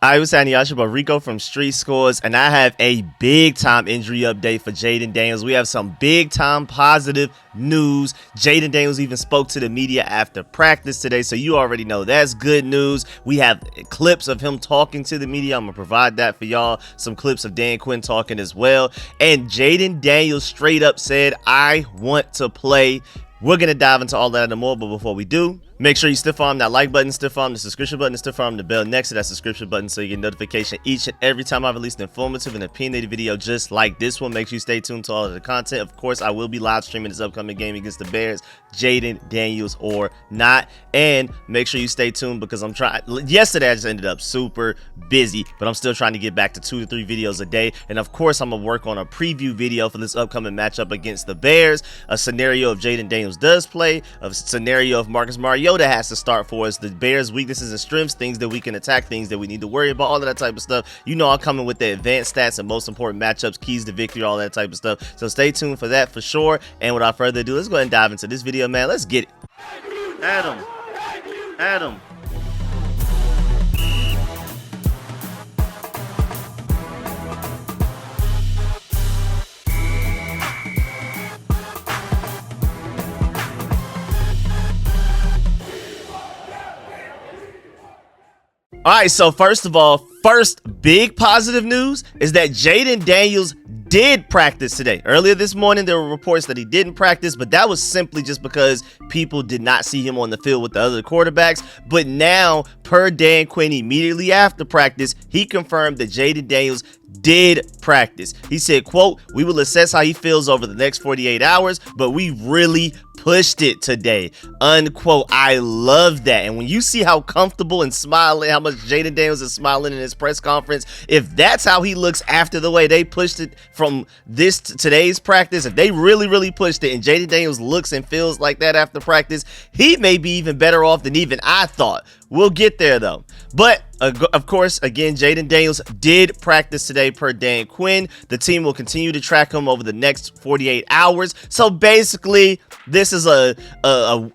I was Yasha, but Rico from StreetScores, and I have a big time injury update for Jayden Daniels. We have some big time positive news. Jayden Daniels even spoke to the media after practice today, so you already know that's good news. We have clips of him talking to the media. I'm gonna provide that for y'all. Some clips of Quinn talking as well. And Jayden Daniels straight up said, "I want to play." We're gonna dive into all that and more, but before we do, make sure you stiff arm that like button, stiff arm the subscription button, stiff arm the bell next to that subscription button so you get notification each and every time I release an informative and opinionated video just like this one. Make sure you stay tuned to all of the content. Of course, I will be live streaming this upcoming game against the Bears, Jayden Daniels or not. And make sure you stay tuned because I'm trying. Yesterday, I just ended up super busy, but I'm still trying to get back to 2 to 3 videos a day. And of course, I'm gonna work on a preview video for this upcoming matchup against the Bears. A scenario if Jayden Daniels does play, a scenario if Marcus Mariota has to start for us, the Bears' weaknesses and strengths, things that we can attack, things that we need to worry about, all of that type of stuff. You know I'm coming with the advanced stats and most important matchups, keys to victory, all that type of stuff. So stay tuned for that for sure. And without further ado, let's go ahead and dive into this video, man. Let's get it. Adam. All right, so first of all, first big positive news is that Jayden Daniels did practice today. Earlier this morning, there were reports that he didn't practice, but that was simply just because people did not see him on the field with the other quarterbacks. But now, per Quinn, immediately after practice, he confirmed that Jayden Daniels did practice. He said, quote, "We will assess how he feels over the next 48 hours, but we really pushed it today," unquote. I love that. And when you see how comfortable and smiling, how much Jayden Daniels is smiling in his press conference, if that's how he looks after the way they pushed it from this today's practice, if they really pushed it and Jayden Daniels looks and feels like that after practice, he may be even better off than even I thought. We'll get there though. But of course, again, Jayden Daniels did practice today per Quinn. The team will continue to track him over the next 48 hours. So basically, this is a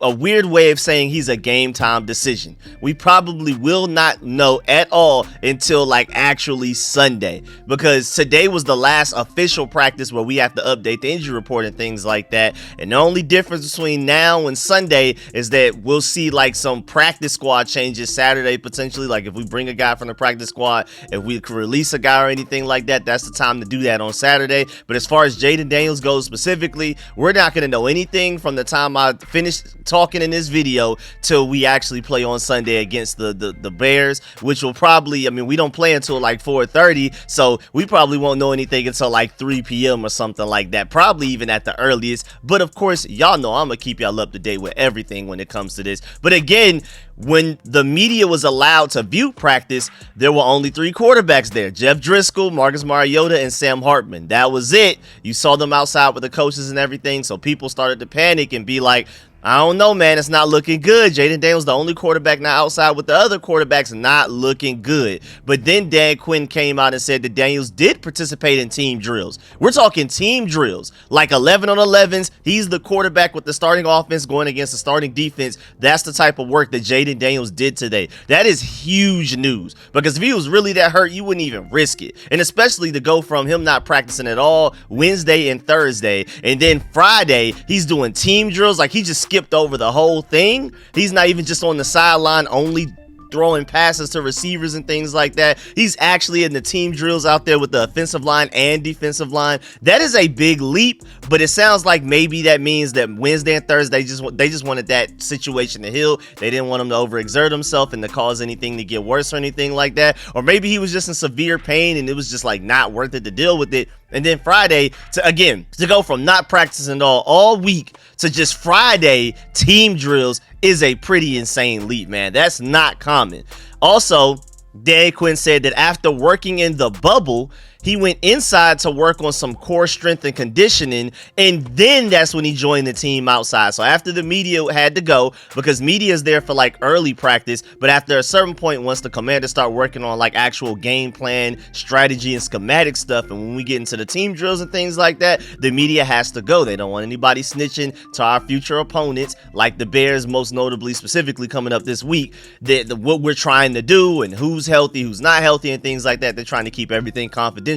weird way of saying he's a game time decision. We probably will not know at all until like actually Sunday, because today was the last official practice where we have to update the injury report and things like that. And the only difference between now and Sunday is that we'll see like some practice squad changes Saturday potentially. Like if we bring a guy from the practice squad, if we could release a guy or anything like that, that's the time to do that on Saturday. But as far as Jayden Daniels goes specifically, we're not going to know anything from the time I finish talking in this video till we actually play on Sunday against the Bears, which will probably, I mean, we don't play until like 4:30, so we probably won't know anything until like 3 p.m. or something like that, probably even at the earliest. But of course, y'all know I'm gonna keep y'all up to date with everything when it comes to this. But again, when the media was allowed to view practice, there were only 3 quarterbacks there: Jeff Driscoll, Marcus Mariota, and Sam Hartman. That was it. You saw them outside with the coaches and everything, so people started to panic and be like, I don't know, man, it's not looking good. Jayden Daniels, the only quarterback now outside with the other quarterbacks, not looking good. But then Quinn came out and said that Daniels did participate in team drills. We're talking team drills, like 11 on 11s. He's the quarterback with the starting offense going against the starting defense. That's the type of work that Jayden Daniels did today. That is huge news, because if he was really that hurt, you wouldn't even risk it. And especially to go from him not practicing at all Wednesday and Thursday, and then Friday, he's doing team drills. Like, he just skipped over the whole thing. He's not even just on the sideline only throwing passes to receivers and things like that. He's actually in the team drills out there with the offensive line and defensive line. That is a big leap, but it sounds like maybe that means that Wednesday and Thursday they just wanted that situation to heal. They didn't want him to overexert himself and to cause anything to get worse or anything like that. Or maybe he was just in severe pain and it was just like not worth it to deal with it. And then Friday to go from not practicing all week to just Friday team drills is a pretty insane leap, man. That's not common. Also, Quinn said that after working in the bubble, he went inside to work on some core strength and conditioning, and then that's when he joined the team outside. So after the media had to go, because media is there for like early practice, but after a certain point, once the commanders start working on like actual game plan, strategy, and schematic stuff, and when we get into the team drills and things like that, the media has to go. They don't want anybody snitching to our future opponents, like the Bears, most notably, specifically coming up this week, what we're trying to do and who's healthy, who's not healthy, and things like that. They're trying to keep everything confidential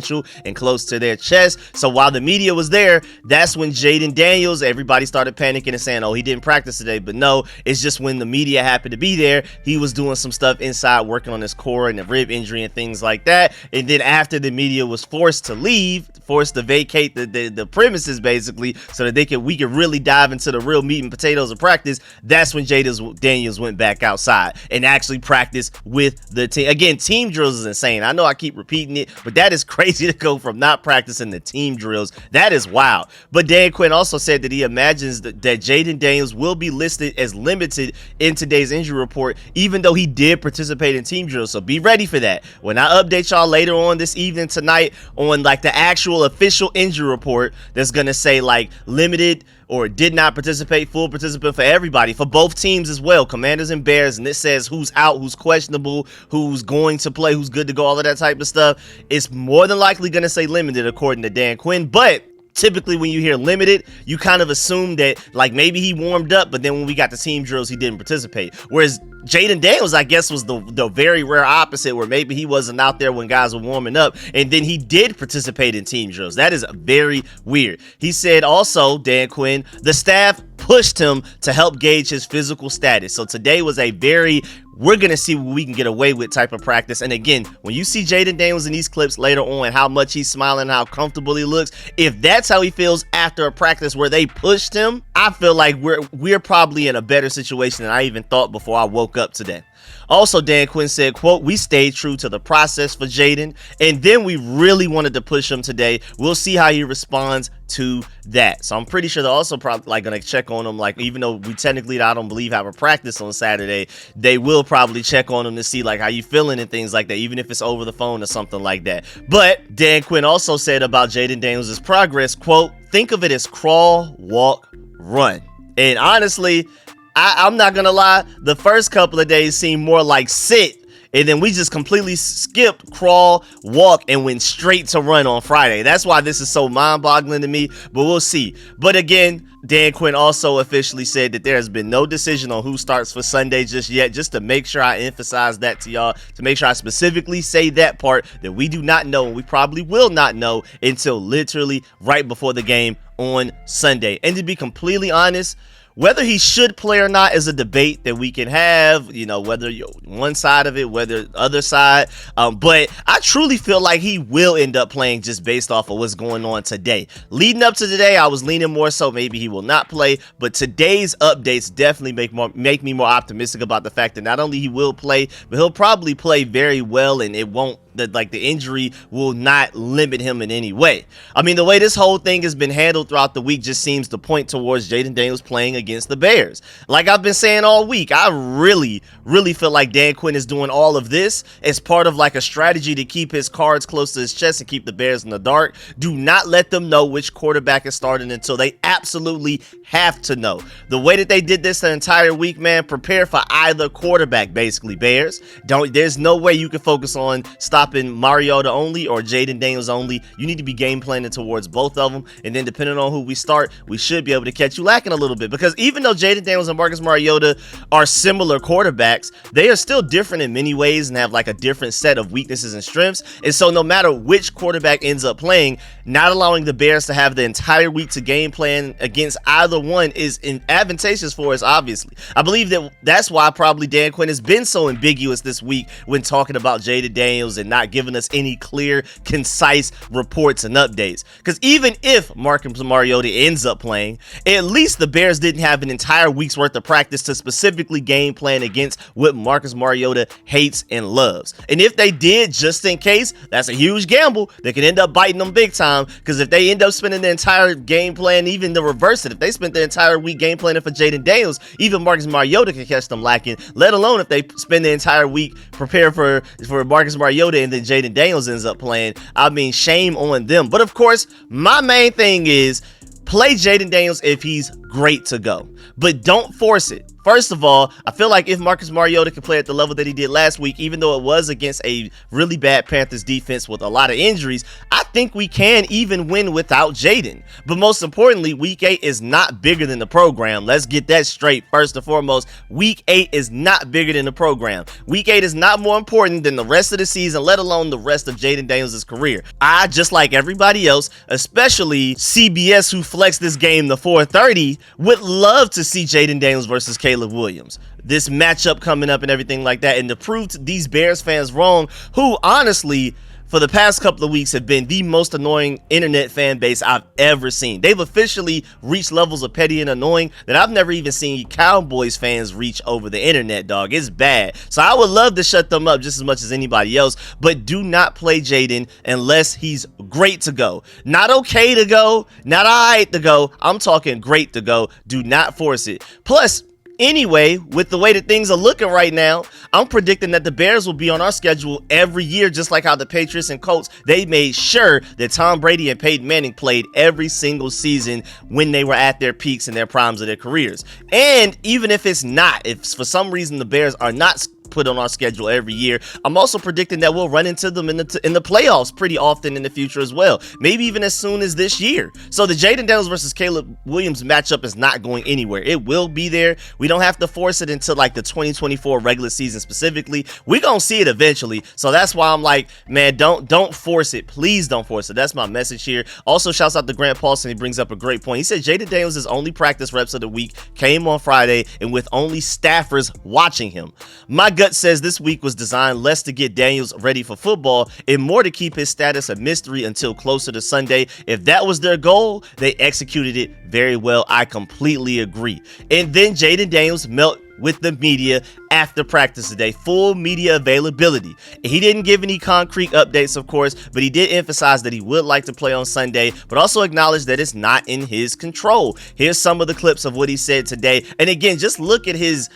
and close to their chest. So while the media was there, that's when Jayden Daniels, everybody started panicking and saying, oh, he didn't practice today. But no, it's just when the media happened to be there, he was doing some stuff inside, working on his core and the rib injury and things like that. And then after the media was forced to leave, forced to vacate the premises basically, so that we could really dive into the real meat and potatoes of practice, that's when Jayden Daniels went back outside and actually practiced with the team. Again, team drills is insane. I know I keep repeating it, but that is crazy to go from not practicing to team drills. That is wild. But Dan Quinn also said that he imagines that Jayden Daniels will be listed as limited in today's injury report, even though he did participate in team drills. So be ready for that. When I update y'all later on this evening tonight on like the actual official injury report, that's gonna say like limited or did not participate, full participant for everybody, for both teams as well, Commanders and Bears, and it says who's out, who's questionable, who's going to play, who's good to go, all of that type of stuff. It's more than likely going to say limited according to Dan Quinn, but typically when you hear limited, you kind of assume that like maybe he warmed up, but then when we got the team drills, he didn't participate. Whereas Jayden Daniels, I guess, was the very rare opposite, where maybe he wasn't out there when guys were warming up, and then he did participate in team drills. That is very weird. He said also, Dan Quinn, the staff pushed him to help gauge his physical status. So today was a very, we're going to see what we can get away with type of practice. And again, when you see Jayden Daniels in these clips later on, how much he's smiling, how comfortable he looks, if that's how he feels after a practice where they pushed him, I feel like we're probably in a better situation than I even thought before I woke up today. Also, Dan Quinn said, quote, we stayed true to the process for Jayden, and then we really wanted to push him today. We'll see how he responds to that. So I'm pretty sure they're also probably like going to check on him. Like, even though we technically, I don't believe, have a practice on Saturday, they will probably check on him to see like how you feeling and things like that, even if it's over the phone or something like that. But Dan Quinn also said about Jayden Daniels' progress, quote, think of it as crawl, walk, run. And honestly, I'm not gonna lie, the first couple of days seemed more like sit, and then we just completely skipped crawl, walk, and went straight to run on Friday. That's why this is so mind-boggling to me, but we'll see. But again, Dan Quinn also officially said that there has been no decision on who starts for Sunday just yet, just to make sure I emphasize that to y'all, to make sure I specifically say that part, that we do not know, and we probably will not know until literally right before the game on Sunday. And to be completely honest, whether he should play or not is a debate that we can have, you know, whether you're one side of it, whether the other side. But I truly feel like he will end up playing just based off of what's going on today. Leading up to today, I was leaning more so maybe he will not play, but today's updates definitely make me more optimistic about the fact that not only he will play, but he'll probably play very well, and it won't, the injury will not limit him in any way. I mean, the way this whole thing has been handled throughout the week just seems to point towards Jayden Daniels playing against the Bears. Like I've been saying all week, I really feel like Dan Quinn is doing all of this as part of like a strategy to keep his cards close to his chest and keep the Bears in the dark. Do not let them know which quarterback is starting until they absolutely have to know. The way that they did this the entire week, man, prepare for either quarterback, basically, Bears. There's no way you can focus on stopping Mariota only or Jayden Daniels only. You need to be game planning towards both of them, and then depending on who we start, we should be able to catch you lacking a little bit, because even though Jayden Daniels and Marcus Mariota are similar quarterbacks, they are still different in many ways and have like a different set of weaknesses and strengths. And so no matter which quarterback ends up playing, not allowing the Bears to have the entire week to game plan against either one is advantageous for us, obviously. I believe that's why probably Dan Quinn has been so ambiguous this week when talking about Jayden Daniels and not giving us any clear, concise reports and updates. Because even if Marcus Mariota ends up playing, at least the Bears didn't have an entire week's worth of practice to specifically game plan against what Marcus Mariota hates and loves. And if they did, just in case, that's a huge gamble that could end up biting them big time. Because if they end up spending the entire game plan, even the reverse it, if they spent the entire week game planning for Jayden Daniels, even Marcus Mariota can catch them lacking, let alone if they spend the entire week preparing for Marcus Mariota Sunday and then Jayden Daniels ends up playing, I mean, shame on them. But of course, my main thing is play Jayden Daniels if he's great to go, but don't force it. First of all, I feel like if Marcus Mariota can play at the level that he did last week, even though it was against a really bad Panthers defense with a lot of injuries, I think we can even win without Jayden. But most importantly, week 8 is not bigger than the program. Let's get that straight first and foremost. Week 8 is not bigger than the program. Week 8 is not more important than the rest of the season, let alone the rest of Jayden Daniels' career. I, just like everybody else, especially CBS who flexed this game to 4:30, would love to see Jayden Daniels versus Caleb Williams. This matchup coming up and everything like that, and to prove these Bears fans wrong, who honestly for the past couple of weeks have been the most annoying internet fan base I've ever seen. They've officially reached levels of petty and annoying that I've never even seen Cowboys fans reach over the internet, dog. It's bad. So I would love to shut them up just as much as anybody else, but do not play Jayden unless he's great to go. Not okay to go, not alright to go. I'm talking great to go. Do not force it. Plus, anyway, with the way that things are looking right now, I'm predicting that the Bears will be on our schedule every year, just like how the Patriots and Colts, they made sure that Tom Brady and Peyton Manning played every single season when they were at their peaks and their primes of their careers. And even if it's not, if for some reason the Bears are not put on our schedule every year, I'm also predicting that we'll run into them in the playoffs pretty often in the future as well, maybe even as soon as this year. So the Jayden Daniels versus Caleb Williams matchup is not going anywhere. It will be there. We don't have to force it until like the 2024 regular season specifically. We're gonna see it eventually, so that's why I'm like, man, don't force it. Please don't force it. That's my message here. Also, shouts out to Grant Paulson. He brings up a great point. He said Jayden Daniels' only practice reps of the week came on Friday and with only staffers watching him. My gut says this week was designed less to get Daniels ready for football and more to keep his status a mystery until closer to Sunday. If that was their goal, they executed it very well. I completely agree. And then Jayden Daniels met with the media after practice today, full media availability. He didn't give any concrete updates, of course, but he did emphasize that he would like to play on Sunday, but also acknowledged that it's not in his control. Here's some of the clips of what he said today. And again, just look at his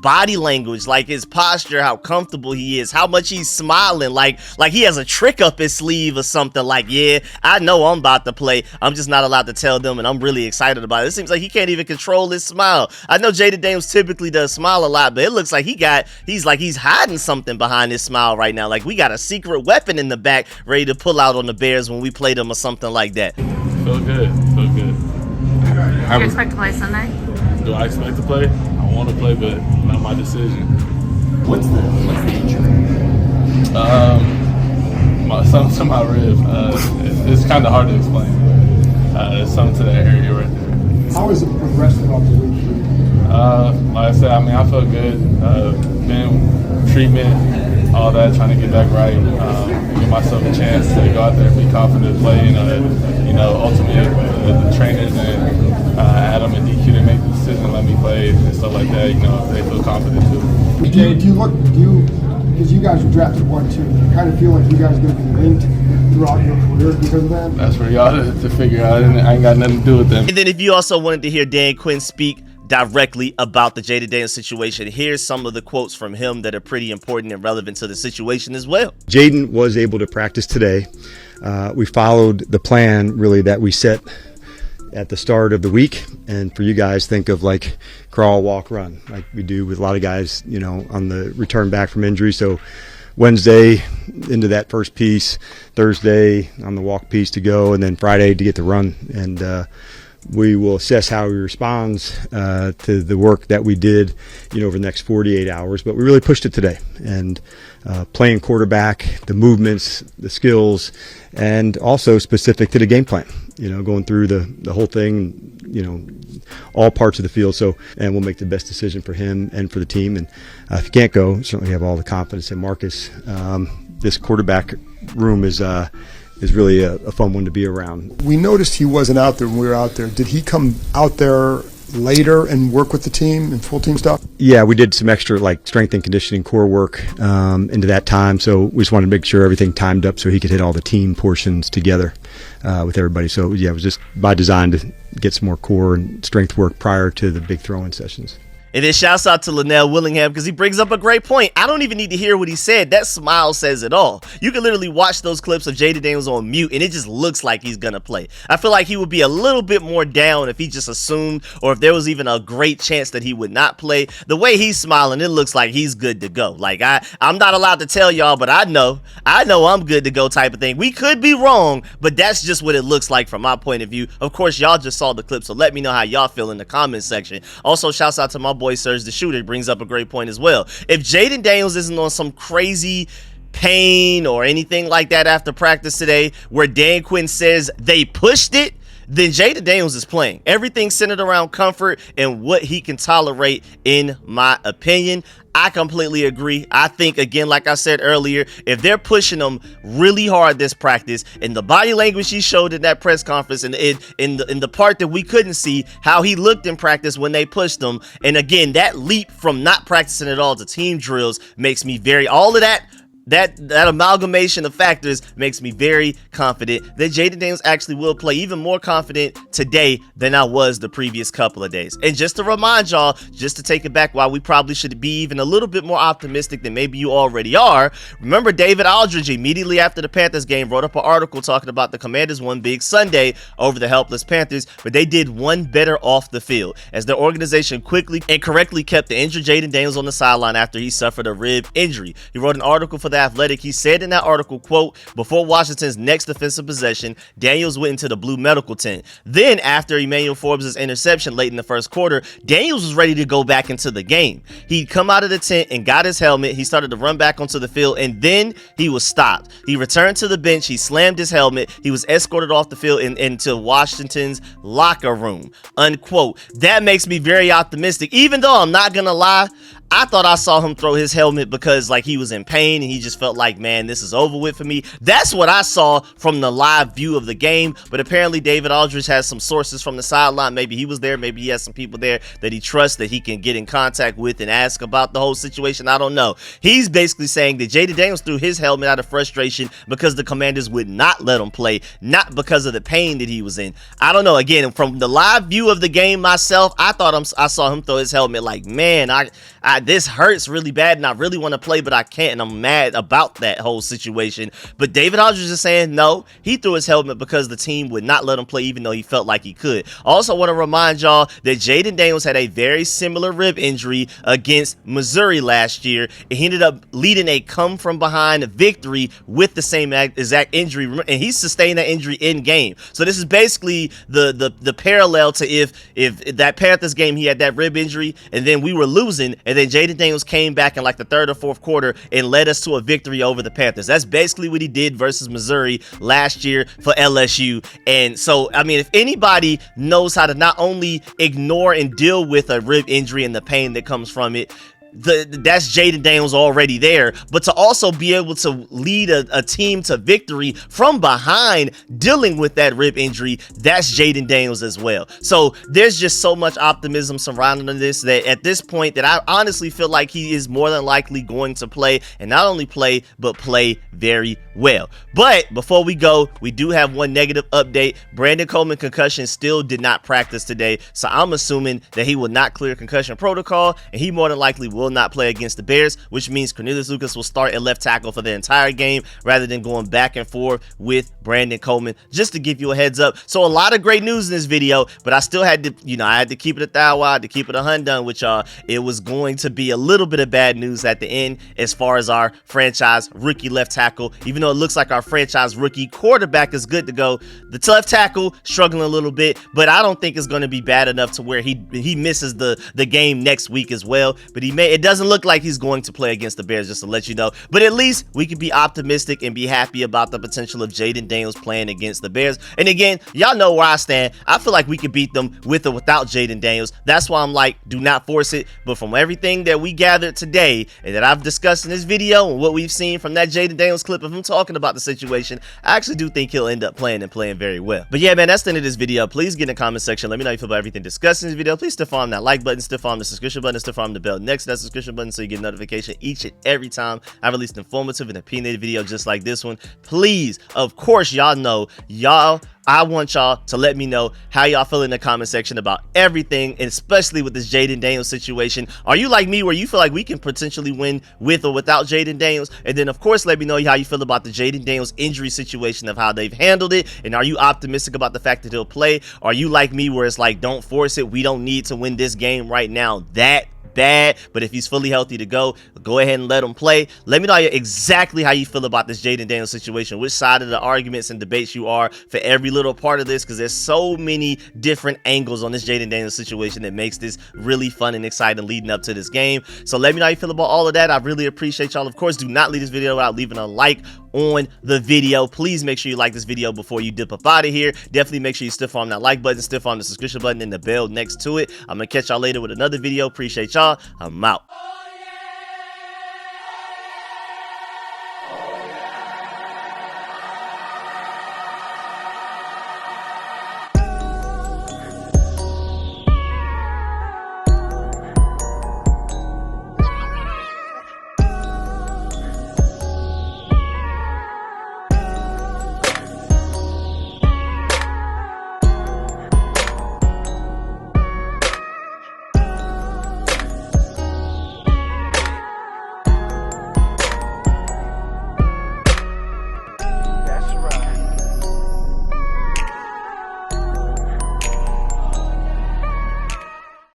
body language, like his posture, how comfortable he is, how much he's smiling, like he has a trick up his sleeve or something. Like, yeah, I know I'm about to play. I'm just not allowed to tell them, and I'm really excited about it. It seems like he can't even control his smile. I know Jayden Daniels typically does smile a lot, but it looks like he's hiding something behind his smile right now. Like we got a secret weapon in the back ready to pull out on the Bears when we play them or something like that. Feel good. Do you expect to play Sunday? Do I expect to play? I want to play, but not my decision. What's the injury? Something to my rib. It's kind of hard to explain. It's something to that area right there. How is it progressing off the week? Like I said, I feel good. Been treatment, all that, trying to get back right. Give myself a chance to go out there and be confident, play. Ultimately, the trainers and Adam and DQ, they make the decision to let me play and stuff like that. They feel confident too. Jay, because you guys were drafted 1-2, do you kind of feel like you guys are going to be linked throughout your career because of that? That's for y'all to figure out. I ain't got nothing to do with them. And then if you also wanted to hear Dan Quinn speak directly about the Jayden Daniels situation, here's some of the quotes from him that are pretty important and relevant to the situation as well. Jayden was able to practice today. We followed the plan really that we set at the start of the week, and for you guys, think of like crawl, walk, run, like we do with a lot of guys, on the return back from injury. So Wednesday into that first piece, Thursday on the walk piece to go, and then Friday to get the run. And we will assess how he responds to the work that we did, over the next 48 hours. But we really pushed it today, and playing quarterback, the movements, the skills, and also specific to the game plan. Going through the whole thing, all parts of the field. So, and we'll make the best decision for him and for the team. And if you can't go, certainly have all the confidence in Marcus. This quarterback room is really a fun one to be around. We noticed he wasn't out there when we were out there. Did he come out there later and work with the team and full team stuff? Yeah, we did some extra strength and conditioning core work into that time. So we just wanted to make sure everything timed up so he could hit all the team portions together with everybody. So yeah, it was just by design to get some more core and strength work prior to the big throwing sessions. And then shouts out to Linnell Willingham because he brings up a great point. I don't even need to hear what he said. That smile says it all. You can literally watch those clips of Jayden Daniels on mute and it just looks like he's gonna play. I feel like he would be a little bit more down if he just assumed, or if there was even a great chance that he would not play. The way he's smiling, it looks like he's good to go. Like I'm not allowed to tell y'all, but I know I'm good to go type of thing. We could be wrong, but that's just what it looks like from my point of view. Of course, y'all just saw the clip, so let me know how y'all feel in the comment section. Also, shouts out to my boy Serge the Shooter. He brings up a great point as well. If Jayden Daniels isn't on some crazy pain or anything like that after practice today where Dan Quinn says they pushed it, then Jayden Daniels is playing. Everything centered around comfort and what he can tolerate, in my opinion. I completely agree. I think, again, like I said earlier, if they're pushing him really hard this practice, and the body language he showed in that press conference, and in the part that we couldn't see, how he looked in practice when they pushed him, and again, that leap from not practicing at all to team drills makes me all of that amalgamation of factors makes me very confident that Jayden Daniels actually will play. Even more confident today than I was the previous couple of days. And just to remind y'all, just to take it back, why we probably should be even a little bit more optimistic than maybe you already are, remember David Aldridge immediately after the Panthers game wrote up an article talking about the Commanders won big Sunday over the helpless Panthers, but they did one better off the field, as their organization quickly and correctly kept the injured Jayden Daniels on the sideline after he suffered a rib injury. He wrote an article for The Athletic. He said in that article, quote, before Washington's next defensive possession, Daniels went into the blue medical tent. Then after Emmanuel Forbes' interception late in the first quarter, Daniels was ready to go back into the game. He'd come out of the tent and got his helmet. He started to run back onto the field, and then he was stopped. He returned to the bench. He slammed his helmet. He was escorted off the field into Washington's locker room, unquote. That makes me very optimistic, even though I'm not gonna lie, I thought I saw him throw his helmet because like he was in pain and he just felt like, man, this is over with for me. That's what I saw from the live view of the game. But apparently David Aldridge has some sources from the sideline. Maybe he was there. Maybe he has some people there that he trusts that he can get in contact with and ask about the whole situation. I don't know. He's basically saying that Jayden Daniels threw his helmet out of frustration because the Commanders would not let him play, not because of the pain that he was in. I don't know. Again, from the live view of the game myself, I saw him throw his helmet like, man, this hurts really bad and I really want to play, but I can't, and I'm mad about that whole situation. But David Aldridge is saying no, he threw his helmet because the team would not let him play even though he felt like he could. Also want to remind y'all that Jayden Daniels had a very similar rib injury against Missouri last year. He ended up leading a come from behind victory with the same exact injury, and he sustained that injury in game. So this is basically the parallel to if that Panthers game he had that rib injury and then we were losing, and then Jayden Daniels came back in like the third or fourth quarter and led us to a victory over the Panthers. That's basically what he did versus Missouri last year for LSU. And so, I mean, if anybody knows how to not only ignore and deal with a rib injury and the pain that comes from it, that's Jayden Daniels already there, but to also be able to lead a team to victory from behind dealing with that rib injury, that's Jayden Daniels as well. So there's just so much optimism surrounding this that at this point that I honestly feel like he is more than likely going to play, and not only play, but play very well. But before we go, we do have one negative update. Brandon Coleman concussion still did not practice today, so I'm assuming that he will not clear concussion protocol, and he more than likely will not play against the Bears, which means Cornelius Lucas will start at left tackle for the entire game rather than going back and forth with Brandon Coleman, just to give you a heads up. So a lot of great news in this video, but I still had to, I had to keep it a thou, I had to keep it 100 with y'all. It was going to be a little bit of bad news at the end as far as our franchise rookie left tackle, even though it looks like our franchise rookie quarterback is good to go. The left tackle struggling a little bit, but I don't think it's going to be bad enough to where he misses the game next week as well. But it doesn't look like he's going to play against the Bears, just to let you know. But at least we can be optimistic and be happy about the potential of Jayden Daniels playing against the Bears. And again, y'all know where I stand. I feel like we could beat them with or without Jayden Daniels. That's why I'm like, do not force it. But from everything that we gathered today and that I've discussed in this video and what we've seen from that Jayden Daniels clip of him talking about the situation, I actually do think he'll end up playing and playing very well. But yeah, man, that's the end of this video. Please get in the comment section. Let me know how you feel about everything discussed in this video. Please still farm that like button, still farm the subscription button, still farm the bell next to that subscription button so you get a notification each and every time I release an informative and opinionated video just like this one. Please, of course, y'all know y'all I want y'all to let me know how y'all feel in the comment section about everything, and especially with this Jayden Daniels situation. Are you like me where you feel like we can potentially win with or without Jayden Daniels? And then, of course, let me know how you feel about the Jayden Daniels injury situation, of how they've handled it. And are you optimistic about the fact that he'll play? Are you like me where it's like, don't force it. We don't need to win this game right now that bad, but if he's fully healthy to go ahead and let him play. Let me know exactly how you feel about this Jayden Daniels situation, which side of the arguments and debates you are for every little part of this, because there's so many different angles on this Jayden Daniels situation that makes this really fun and exciting leading up to this game. So let me know how you feel about all of that. I really appreciate y'all. Of course, do not leave this video without leaving a like on the video. Please make sure you like this video before you dip up out of here. Definitely make sure you stiff arm that like button, stiff arm the subscription button, and the bell next to it. I'm gonna catch y'all later with another video. Appreciate y'all. I'm out.